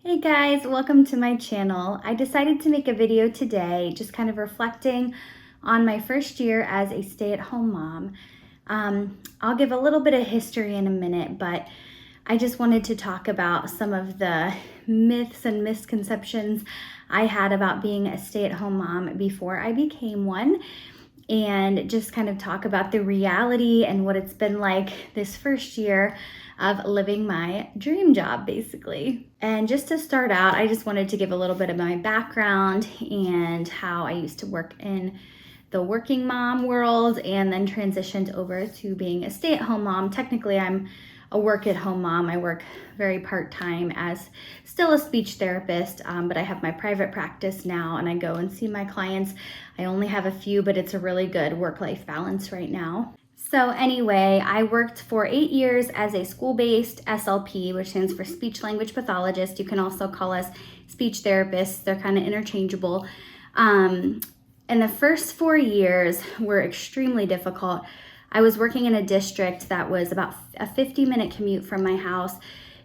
Hey guys, welcome to my channel. I decided to make a video today just kind of reflecting on my first year as a stay-at-home mom. I'll give a little bit of history in a minute, but I just wanted to talk about some of the myths and misconceptions I had about being a stay-at-home mom before I became one, and just kind of talk about the reality and what it's been like this first year of living my dream job, basically. And just to start out, I just wanted to give a little bit of my background and how I used to work in the working mom world and then transitioned over to being a stay-at-home mom. Technically, I'm a work-at-home mom. I work very part-time as still a speech therapist, but I have my private practice now and I go and see my clients. I only have a few, but it's a really good work-life balance right now. So anyway, I worked for 8 years as a school-based SLP, which stands for speech language pathologist. You can also call us speech therapists. They're kind of interchangeable. And the first 4 years were extremely difficult. I was working in a district that was about a 50-minute commute from my house.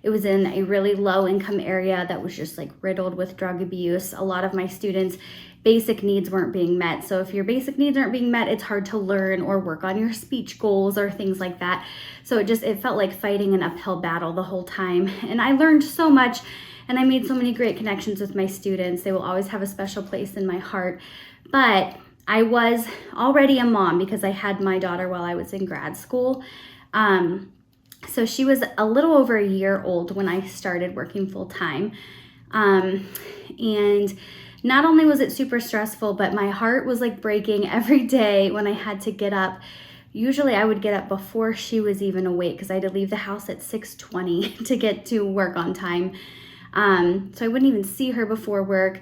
It was in a really low-income area that was just like riddled with drug abuse. A lot of my students' basic needs weren't being met. So if your basic needs aren't being met, it's hard to learn or work on your speech goals or things like that. So it felt like fighting an uphill battle the whole time. And I learned so much and I made so many great connections with my students. They will always have a special place in my heart. But I was already a mom because I had my daughter while I was in grad school. So she was a little over a year old when I started working full time. And not only was it super stressful, but my heart was like breaking every day when I had to get up. Usually I would get up before she was even awake because I had to leave the house at 6:20 to get to work on time. So I wouldn't even see her before work.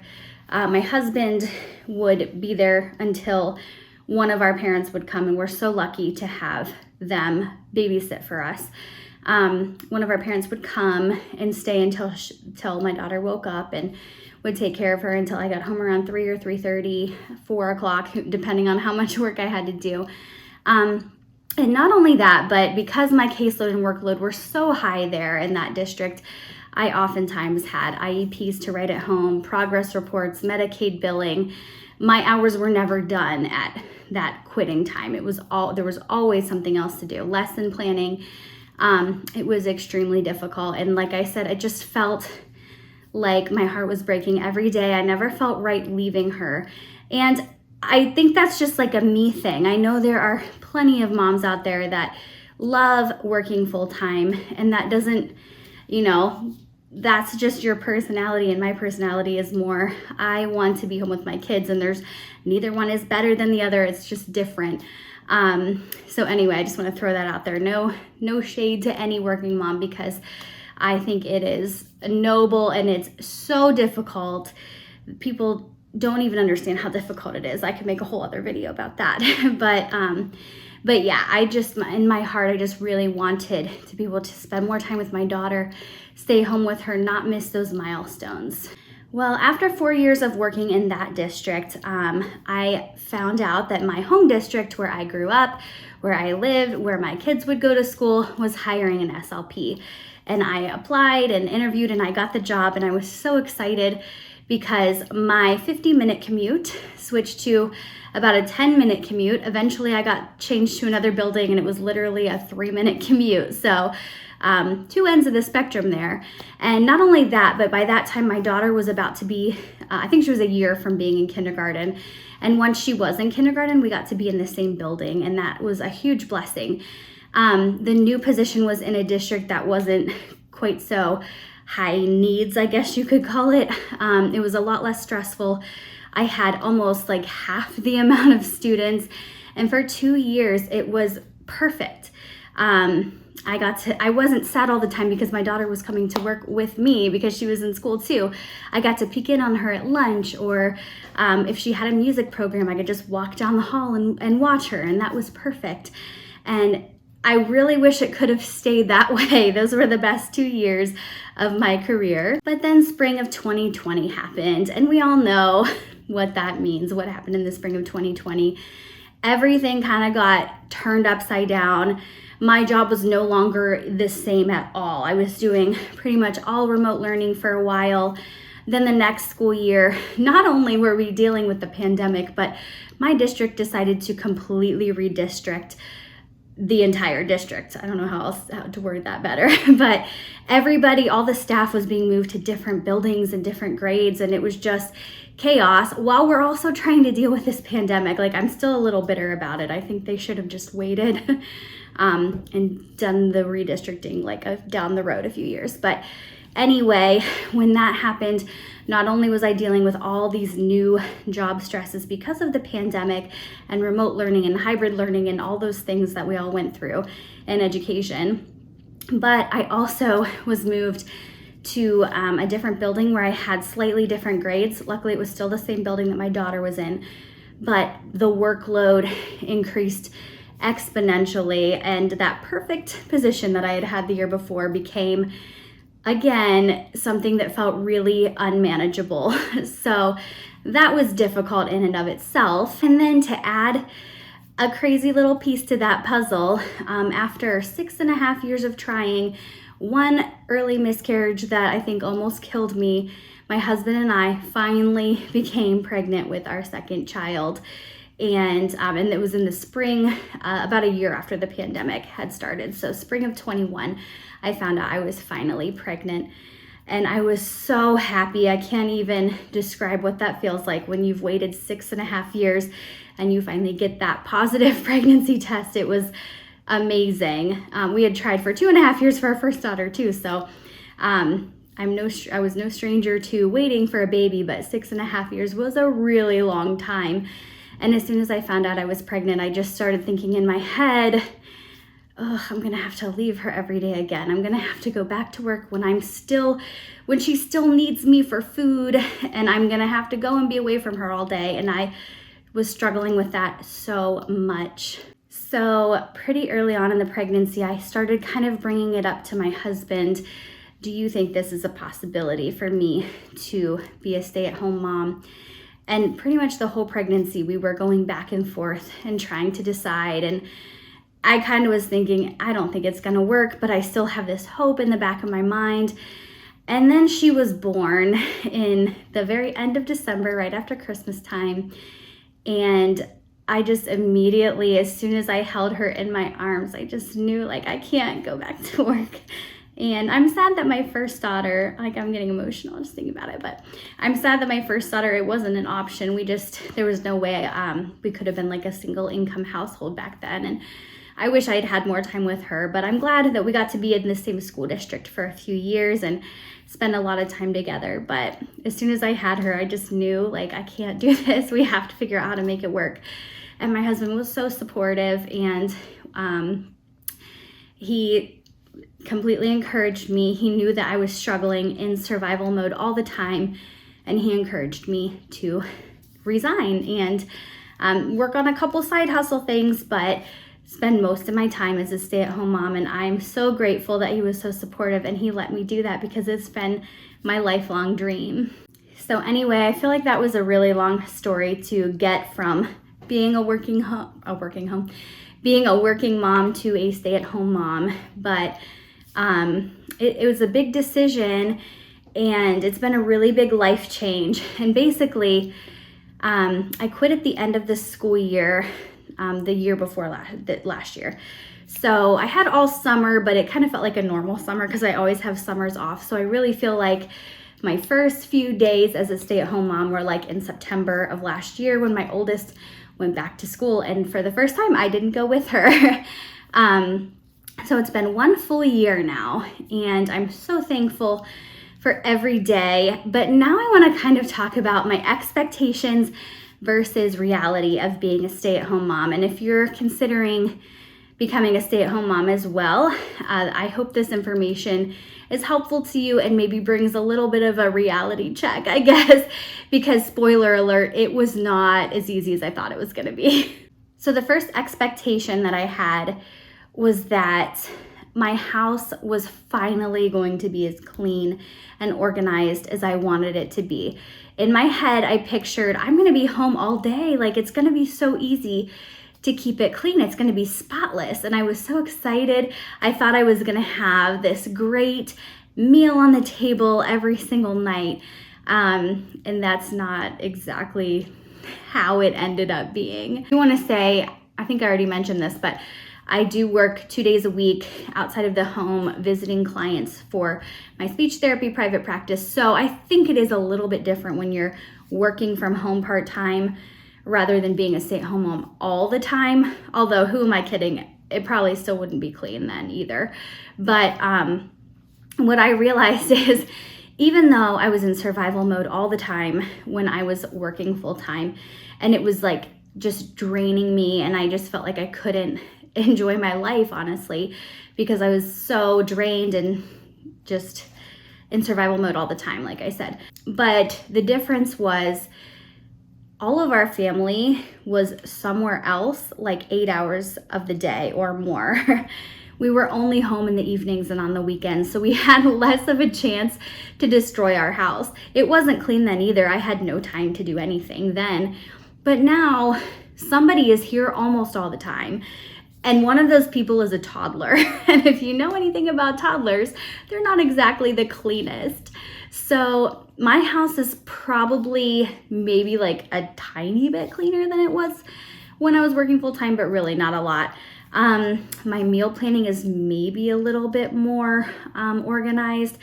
My husband would be there until one of our parents would come, and we're so lucky to have them babysit for us. One of our parents would come and stay until my daughter woke up and would take care of her until I got home around 3 or 3:30, 4 o'clock, depending on how much work I had to do. And not only that, but because my caseload and workload were so high there in that district, I oftentimes had IEPs to write at home, progress reports, Medicaid billing. My hours were never done at that quitting time. There was always something else to do. Lesson planning. It was extremely difficult. And like I said, I just felt like my heart was breaking every day. I never felt right leaving her. And I think that's just like a me thing. I know there are plenty of moms out there that love working full time, and that doesn't, that's just your personality, and my personality is more, I want to be home with my kids, and neither one is better than the other. It's just different. So anyway, I just want to throw that out there. No shade to any working mom, because I think it is noble and it's so difficult. People don't even understand how difficult it is. I could make a whole other video about that. But yeah, in my heart, I just really wanted to be able to spend more time with my daughter, stay home with her, not miss those milestones. Well, after 4 years of working in that district, I found out that my home district where I grew up, where I lived, where my kids would go to school, was hiring an SLP. And I applied and interviewed and I got the job, and I was so excited because my 50-minute commute switched to about a 10-minute commute. Eventually I got changed to another building and it was literally a 3-minute commute. So two ends of the spectrum there. And not only that, but by that time my daughter was about to be, I think she was a year from being in kindergarten. And once she was in kindergarten, we got to be in the same building, and that was a huge blessing. The new position was in a district that wasn't quite so high needs, I guess you could call it. It was a lot less stressful. I had almost like half the amount of students, and for 2 years it was perfect. I wasn't sad all the time because my daughter was coming to work with me because she was in school too. I got to peek in on her at lunch, or if she had a music program, I could just walk down the hall and watch her, and that was perfect. And I really wish it could have stayed that way. Those were the best 2 years of my career. But then spring of 2020 happened, and we all know what that means, what happened in the spring of 2020. Everything kind of got turned upside down. my job was no longer the same at all. I was doing pretty much all remote learning for a while. Then the next school year, not only were we dealing with the pandemic, but my district decided to completely redistrict the entire district. I don't know how to word that better, but everybody, all the staff was being moved to different buildings and different grades, and it was just chaos while we're also trying to deal with this pandemic. Like, I'm still a little bitter about it. I think they should have just waited and done the redistricting down the road a few years. But anyway, when that happened, not only was I dealing with all these new job stresses because of the pandemic and remote learning and hybrid learning and all those things that we all went through in education, but I also was moved to a different building where I had slightly different grades. Luckily, it was still the same building that my daughter was in, but the workload increased exponentially, and that perfect position that I had had the year before became, again, something that felt really unmanageable. So that was difficult in and of itself. And then to add a crazy little piece to that puzzle, after 6.5 years of trying, one early miscarriage that I think almost killed me, my husband and I finally became pregnant with our second child. And it was in the spring, about a year after the pandemic had started. So spring of 21, I found out I was finally pregnant. And I was so happy. I can't even describe what that feels like when you've waited 6.5 years and you finally get that positive pregnancy test. It was amazing. We had tried for 2.5 years for our first daughter too. So I was no stranger to waiting for a baby, but 6.5 years was a really long time. And as soon as I found out I was pregnant, I just started thinking in my head, I'm gonna have to leave her every day again. I'm gonna have to go back to work when she still needs me for food, and I'm gonna have to go and be away from her all day. And I was struggling with that so much. So pretty early on in the pregnancy, I started kind of bringing it up to my husband. Do you think this is a possibility for me to be a stay-at-home mom? And pretty much the whole pregnancy, we were going back and forth and trying to decide. And I kind of was thinking, I don't think it's gonna work, but I still have this hope in the back of my mind. And then she was born in the very end of December, right after Christmas time. And I just immediately, as soon as I held her in my arms, I just knew I can't go back to work. And I'm sad that my first daughter, I'm getting emotional just thinking about it, but I'm sad that my first daughter, it wasn't an option. There was no way we could have been a single income household back then. And I wish I'd had more time with her, but I'm glad that we got to be in the same school district for a few years and spend a lot of time together. But as soon as I had her, I just knew I can't do this. We have to figure out how to make it work. And my husband was so supportive, and he completely encouraged me. He knew that I was struggling in survival mode all the time, and he encouraged me to resign and work on a couple side hustle things, but spend most of my time as a stay-at-home mom. And I'm so grateful that he was so supportive and he let me do that, because it's been my lifelong dream. So anyway, I feel like that was a really long story to get from being a working mom to a stay-at-home mom. But it was a big decision, and it's been a really big life change. And basically, I quit at the end of the school year, the year before last year. So I had all summer, but it kind of felt like a normal summer because I always have summers off. So I really feel like my first few days as a stay-at-home mom were in September of last year, when my oldest went back to school. And for the first time, I didn't go with her. So it's been 1 full year now, and I'm so thankful for every day. But now I want to kind of talk about my expectations versus reality of being a stay-at-home mom. And if you're considering becoming a stay-at-home mom as well, I hope this information is helpful to you and maybe brings a little bit of a reality check, I guess, because spoiler alert, it was not as easy as I thought it was going to be. So the first expectation that I had was that my house was finally going to be as clean and organized as I wanted it to be. In my head, I pictured I'm going to be home all day. It's going to be so easy to keep it clean. It's going to be spotless. And I was so excited. I thought I was going to have this great meal on the table every single night. And that's not exactly how it ended up being. I want to say, I think I already mentioned this, but I do work 2 days a week outside of the home visiting clients for my speech therapy private practice. So I think it is a little bit different when you're working from home part-time rather than being a stay-at-home mom all the time. Although, who am I kidding? It probably still wouldn't be clean then either. But what I realized is, even though I was in survival mode all the time when I was working full-time, and it was like just draining me, and I just felt like I couldn't enjoy my life, honestly, because I was so drained and just in survival mode all the time, like I said. But the difference was all of our family was somewhere else like 8 hours of the day or more. We were only home in the evenings and on the weekends, so we had less of a chance to destroy our house. It wasn't clean then either. I had no time to do anything then. But now somebody is here almost all the time. And one of those people is a toddler. And if you know anything about toddlers, they're not exactly the cleanest. So my house is probably maybe like a tiny bit cleaner than it was when I was working full time, but really not a lot. My meal planning is maybe a little bit more organized,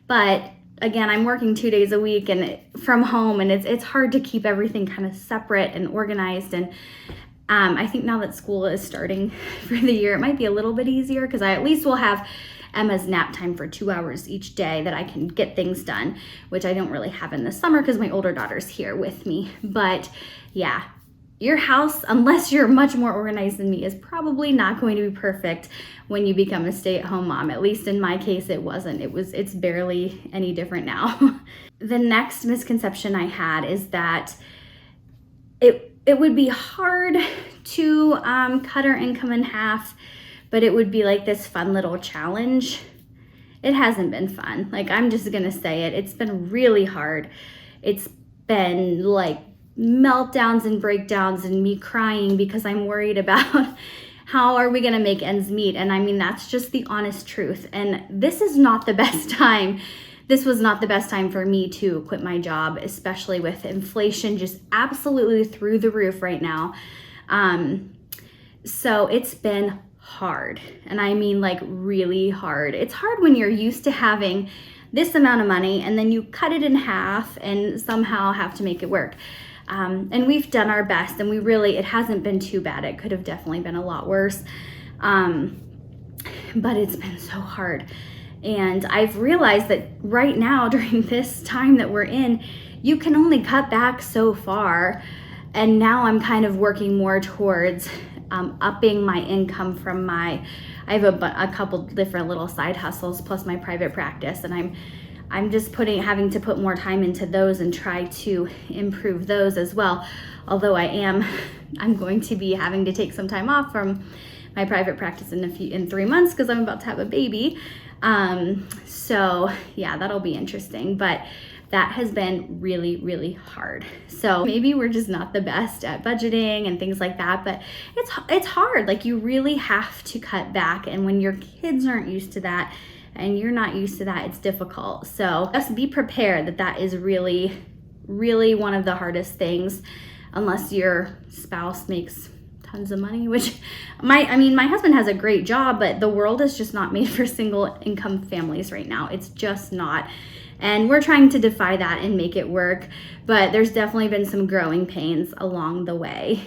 but again, I'm working 2 days a week and from home, and it's hard to keep everything kind of separate and organized. And I think now that school is starting for the year, it might be a little bit easier because I at least will have Emma's nap time for 2 hours each day that I can get things done, which I don't really have in the summer because my older daughter's here with me. But yeah, your house, unless you're much more organized than me, is probably not going to be perfect when you become a stay-at-home mom. At least in my case, it wasn't. It's barely any different now. The next misconception I had is that it would be hard to cut our income in half, but it would be like this fun little challenge. It hasn't been fun. Like, I'm just gonna say it. It's been really hard. It's been like meltdowns and breakdowns and me crying because I'm worried about how are we gonna make ends meet. And I mean, that's just the honest truth. And this is not the best time. This was not the best time for me to quit my job, especially with inflation just absolutely through the roof right now. So it's been hard. And I mean like really hard. It's hard when you're used to having this amount of money and then you cut it in half and somehow have to make it work. And we've done our best, and it hasn't been too bad. It could have definitely been a lot worse. But it's been so hard. And I've realized that right now, during this time that we're in, you can only cut back so far. And now I'm kind of working more towards upping my income from I have a couple different little side hustles plus my private practice, and I'm just having to put more time into those and try to improve those as well. Although I'm going to be having to take some time off from my private practice in 3 months because I'm about to have a baby. So yeah, that'll be interesting, but that has been really, really hard. So maybe we're just not the best at budgeting and things like that, but it's hard. Like, you really have to cut back. And when your kids aren't used to that and you're not used to that, it's difficult. So just be prepared that is really, really one of the hardest things, unless your spouse makes tons of money, which my husband has a great job, but the world is just not made for single income families right now. It's just not. And we're trying to defy that and make it work, but there's definitely been some growing pains along the way.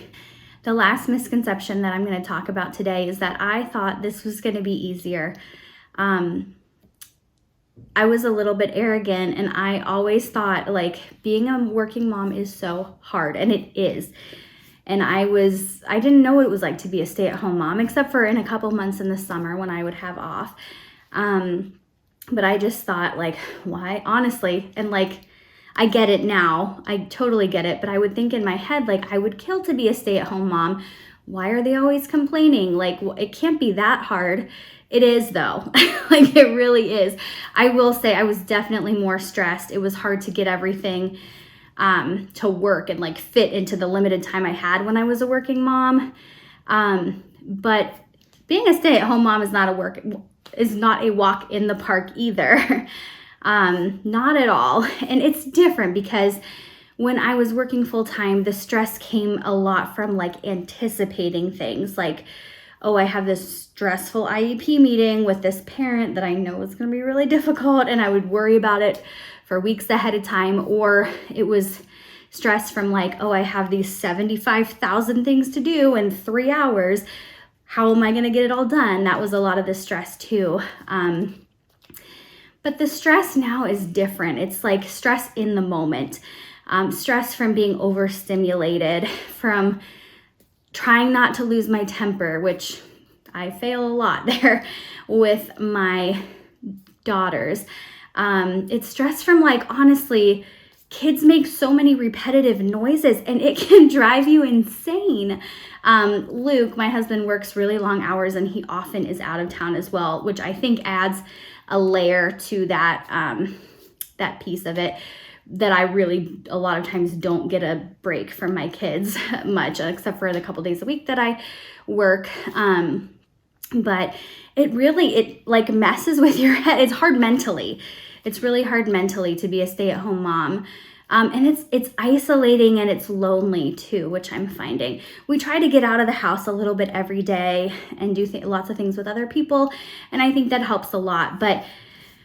The last misconception that I'm going to talk about today is that I thought this was going to be easier. I was a little bit arrogant, and I always thought like being a working mom is so hard, and it is. And I didn't know what it was like to be a stay-at-home mom, except for in a couple months in the summer when I would have off. But I just thought, like, why? Honestly, and like, I get it now. I totally get it. But I would think in my head, like, I would kill to be a stay-at-home mom. Why are they always complaining? Like, it can't be that hard. It is, though. Like, it really is. I will say I was definitely more stressed. It was hard to get everything to work and like fit into the limited time I had when I was a working mom. But being a stay-at-home mom is not a walk in the park either. Not at all. And it's different because when I was working full-time, the stress came a lot from like anticipating things like, oh, I have this stressful IEP meeting with this parent that I know is going to be really difficult, and I would worry about it for weeks ahead of time. Or it was stress from like, oh, I have these 75,000 things to do in 3 hours. How am I going to get it all done? That was a lot of the stress too. But the stress now is different. It's like stress in the moment. Stress from being overstimulated, from trying not to lose my temper, which I fail a lot there with my daughters. It's stress from like, honestly, kids make so many repetitive noises and it can drive you insane. Luke, my husband, works really long hours and he often is out of town as well, which I think adds a layer to that, that piece of it, that I really a lot of times don't get a break from my kids much, except for the couple days a week that I work. But it like messes with your head. It's hard mentally. It's really hard mentally to be a stay-at-home mom. And it's isolating and it's lonely too, which I'm finding. We try to get out of the house a little bit every day and do lots of things with other people. And I think that helps a lot. But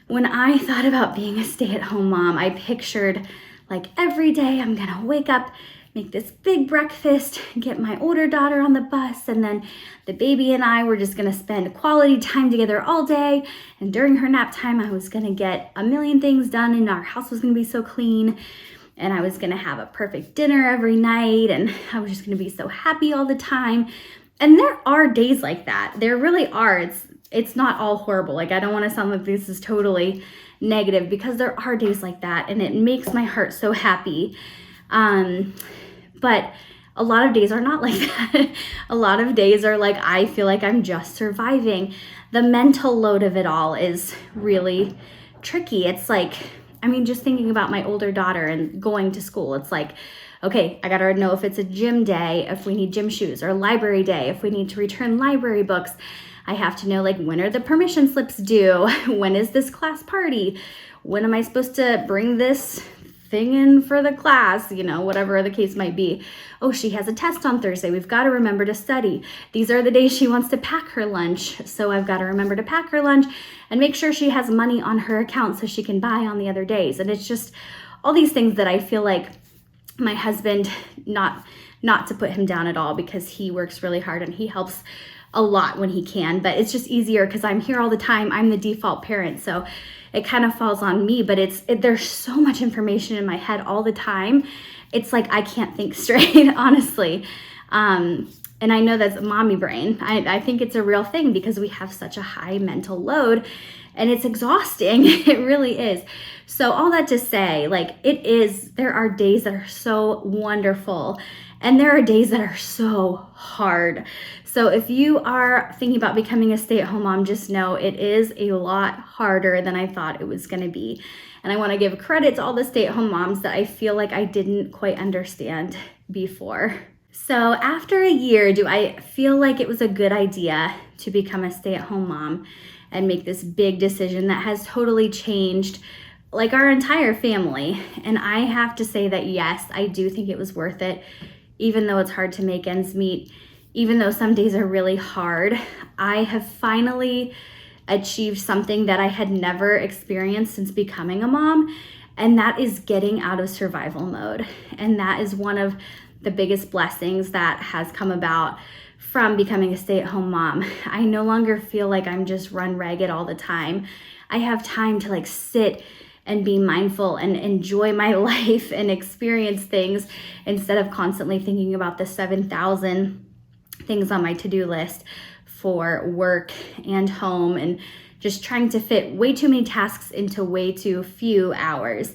when I thought about being a stay-at-home mom, I pictured like every day I'm gonna wake up, make this big breakfast, get my older daughter on the bus, and then the baby and I were just gonna spend quality time together all day. And during her nap time, I was gonna get a million things done and our house was gonna be so clean. And I was gonna have a perfect dinner every night and I was just gonna be so happy all the time. And there are days like that. There really are. It's not all horrible. Like, I don't want to sound like this is totally negative, because there are days like that and it makes my heart so happy. But a lot of days are not like that. A lot of days are like, I feel like I'm just surviving. The mental load of it all is really tricky. It's like, I mean, just thinking about my older daughter and going to school, it's like, okay, I gotta know if it's a gym day, if we need gym shoes, or library day, if we need to return library books. I have to know, like, when are the permission slips due? When is this class party? When am I supposed to bring this thing in for the class? You know, whatever the case might be. Oh, she has a test on Thursday. We've got to remember to study. These are the days she wants to pack her lunch. So I've got to remember to pack her lunch and make sure she has money on her account so she can buy on the other days. And it's just all these things that I feel like my husband, not to put him down at all, because he works really hard and he helps a lot when he can, but it's just easier because I'm here all the time. I'm the default parent, so it kind of falls on me, but there's so much information in my head all the time. It's like I can't think straight, honestly. And I know that's mommy brain. I think it's a real thing because we have such a high mental load and it's exhausting. It really is. So all that to say, like, there are days that are so wonderful and there are days that are so hard. So if you are thinking about becoming a stay-at-home mom, just know it is a lot harder than I thought it was going to be. And I want to give credit to all the stay-at-home moms that I feel like I didn't quite understand before. So after a year, do I feel like it was a good idea to become a stay-at-home mom and make this big decision that has totally changed like our entire family? And I have to say that yes, I do think it was worth it, even though it's hard to make ends meet. Even though some days are really hard, I have finally achieved something that I had never experienced since becoming a mom, and that is getting out of survival mode. And that is one of the biggest blessings that has come about from becoming a stay-at-home mom. I no longer feel like I'm just run ragged all the time. I have time to like sit and be mindful and enjoy my life and experience things instead of constantly thinking about the 7,000 things on my to-do list for work and home and just trying to fit way too many tasks into way too few hours.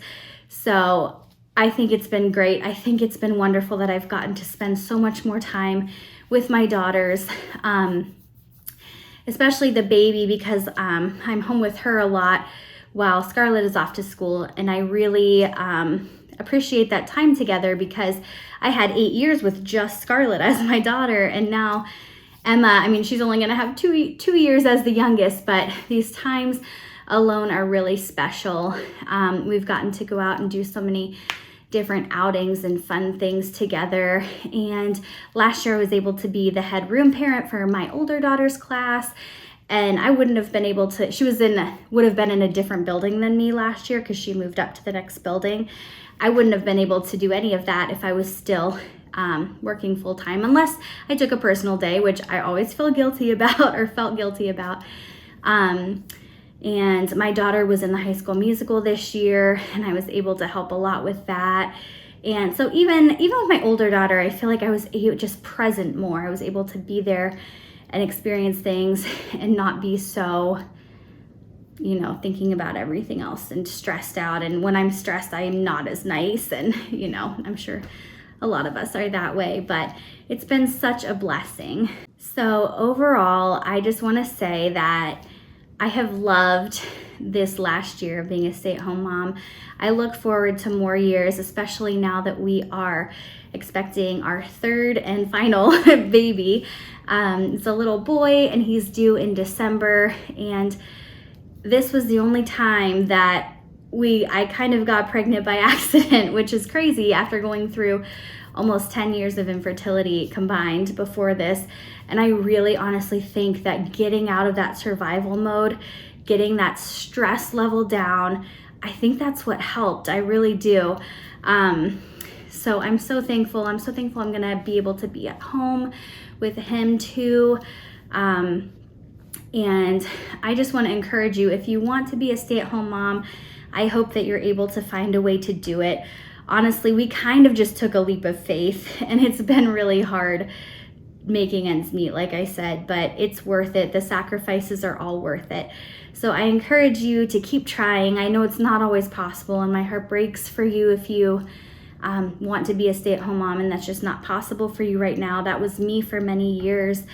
So I think it's been great. I think it's been wonderful that I've gotten to spend so much more time with my daughters, especially the baby, because I'm home with her a lot while Scarlett is off to school. And I really appreciate that time together because I had 8 years with just Scarlett as my daughter, and now Emma, I mean, she's only gonna have two years as the youngest, but these times alone are really special. We've gotten to go out and do so many different outings and fun things together. And last year I was able to be the head room parent for my older daughter's class. And I wouldn't have been able to, would have been in a different building than me last year because she moved up to the next building. I wouldn't have been able to do any of that if I was still working full time, unless I took a personal day, which I always feel guilty about or felt guilty about. And my daughter was in the High School Musical this year, and I was able to help a lot with that. And so even with my older daughter, I feel like I was just present more. I was able to be there and experience things and not be so, thinking about everything else and stressed out. And when I'm stressed, I am not as nice. And, I'm sure a lot of us are that way, but it's been such a blessing. So overall, I just want to say that I have loved this last year of being a stay-at-home mom. I look forward to more years, especially now that we are expecting our third and final baby. It's a little boy and he's due in December. And this was the only time that I kind of got pregnant by accident, which is crazy after going through almost 10 years of infertility combined before this. And I really honestly think that getting out of that survival mode, getting that stress level down, I think that's what helped. I really do. So I'm so thankful. I'm gonna be able to be at home with him too. And I just want to encourage you, if you want to be a stay-at-home mom, I hope that you're able to find a way to do it. Honestly, we kind of just took a leap of faith, and it's been really hard making ends meet, like I said, but it's worth it. The sacrifices are all worth it. So I encourage you to keep trying. I know it's not always possible, and my heart breaks for you if you want to be a stay-at-home mom and that's just not possible for you right now. That was me for many years,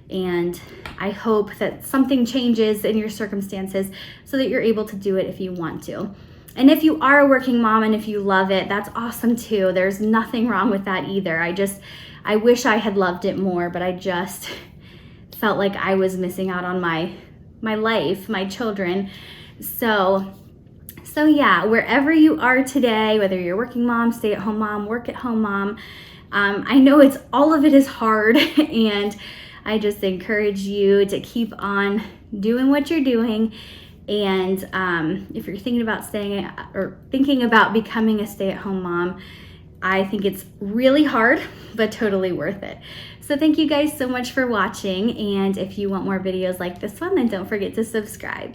and I hope that something changes in your circumstances so that you're able to do it if you want to. And if you are a working mom and if you love it, that's awesome too. There's nothing wrong with that either. I wish I had loved it more, but I just felt like I was missing out on my life, my children. So yeah, wherever you are today, whether you're a working mom, stay-at-home mom, work-at-home mom, I know all of it is hard, and I just encourage you to keep on doing what you're doing. And if you're thinking about becoming a stay-at-home mom, I think it's really hard, but totally worth it. So thank you guys so much for watching. And if you want more videos like this one, then don't forget to subscribe.